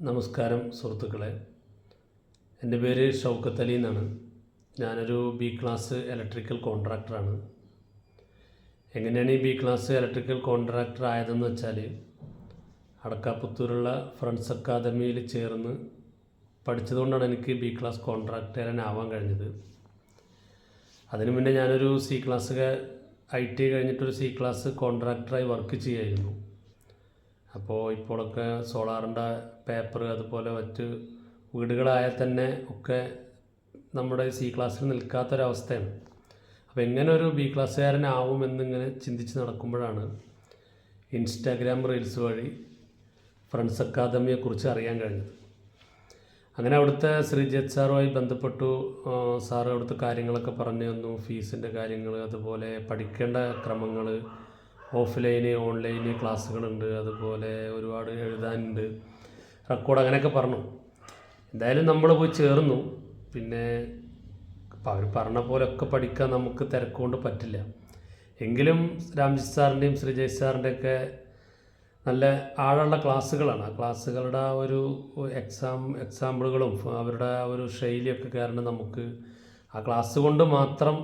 നമസ്കാരം സുഹൃത്തുക്കളെ, എൻ്റെ പേര് ഷൗക്കത്ത് അലി എന്നാണ്. ഞാനൊരു ബി ക്ലാസ് ഇലക്ട്രിക്കൽ കോൺട്രാക്ടറാണ്. എങ്ങനെയാണ് ഈ ബി ക്ലാസ് ഇലക്ട്രിക്കൽ കോൺട്രാക്ടർ ആയതെന്ന് വെച്ചാൽ, അടക്കാപുത്തൂരുള്ള ഫ്രണ്ട്സ് അക്കാദമിയിൽ ചേർന്ന് പഠിച്ചതുകൊണ്ടാണ് എനിക്ക് ബി ക്ലാസ് കോൺട്രാക്ടറാവാൻ കഴിഞ്ഞത്. അതിനു മുന്നേ ഞാനൊരു സി ക്ലാസ് IT കഴിഞ്ഞിട്ടൊരു സി ക്ലാസ് കോൺട്രാക്ടറായി വർക്ക് ചെയ്യായിരുന്നു. അപ്പോൾ ഇപ്പോഴൊക്കെ സോളാറിൻ്റെ പേപ്പർ അതുപോലെ മറ്റ് വീടുകളായാൽ തന്നെ ഒക്കെ നമ്മുടെ സി ക്ലാസ്സിൽ നിൽക്കാത്തൊരവസ്ഥയാണ്. അപ്പോൾ എങ്ങനെ ഒരു ബി ക്ലാസ്സുകാരനാവുമെന്നിങ്ങനെ ചിന്തിച്ച് നടക്കുമ്പോഴാണ് ഇൻസ്റ്റാഗ്രാം റീൽസ് വഴി ഫ്രണ്ട്സ് അക്കാദമിയെക്കുറിച്ച് അറിയാൻ കഴിഞ്ഞത്. അങ്ങനെ അവിടുത്തെ ശ്രീജിത്ത് സാറുമായി ബന്ധപ്പെട്ടു. സാറ് അവിടുത്തെ കാര്യങ്ങളൊക്കെ പറഞ്ഞു തന്നു, ഫീസിൻ്റെ കാര്യങ്ങൾ, അതുപോലെ പഠിക്കേണ്ട ക്രമങ്ങൾ, ഓഫ്ലൈന് ഓൺലൈന് ക്ലാസ്സുകളുണ്ട്, അതുപോലെ ഒരുപാട് എഴുതാനുണ്ട്, റെക്കോർഡ്, അങ്ങനെയൊക്കെ പറഞ്ഞു. എന്തായാലും നമ്മൾ പോയി ചേർന്നു. പിന്നെ അവർ പറഞ്ഞ പോലെയൊക്കെ പഠിക്കാൻ നമുക്ക് തിരക്കുകൊണ്ട് പറ്റില്ല. എങ്കിലും രാംജിത്ത് സാറിൻ്റെയും ശ്രീജയ് സാറിൻ്റെയൊക്കെ നല്ല ആഴമുള്ള ക്ലാസ്സുകളാണ്. ആ ക്ലാസ്സുകളുടെ ആ ഒരു എക്സാമ്പിളുകളും അവരുടെ ആ ഒരു ശൈലിയൊക്കെ കാരണം നമുക്ക് ആ ക്ലാസ് കൊണ്ട് മാത്രം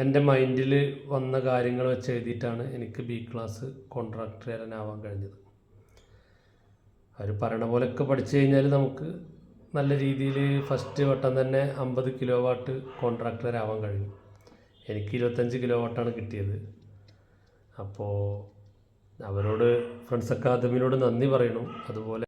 എൻ്റെ മൈൻഡിൽ വന്ന കാര്യങ്ങൾ വെച്ച് എഴുതിയിട്ടാണ് എനിക്ക് ബി ക്ലാസ് കോൺട്രാക്ടറാവാൻ കഴിഞ്ഞത്. അവർ പറയണ പോലെയൊക്കെ പഠിച്ചു കഴിഞ്ഞാൽ നമുക്ക് നല്ല രീതിയിൽ ഫസ്റ്റ് വട്ടം തന്നെ 50 കിലോവാട്ട് കോൺട്രാക്ടറാവാൻ കഴിയും. എനിക്ക് 25 കിലോവാട്ടാണ് കിട്ടിയത്. അപ്പോൾ അവരോട് ഫ്രണ്ട്സ് അക്കാദമിയോട് നന്ദി പറയണം. അതുപോലെ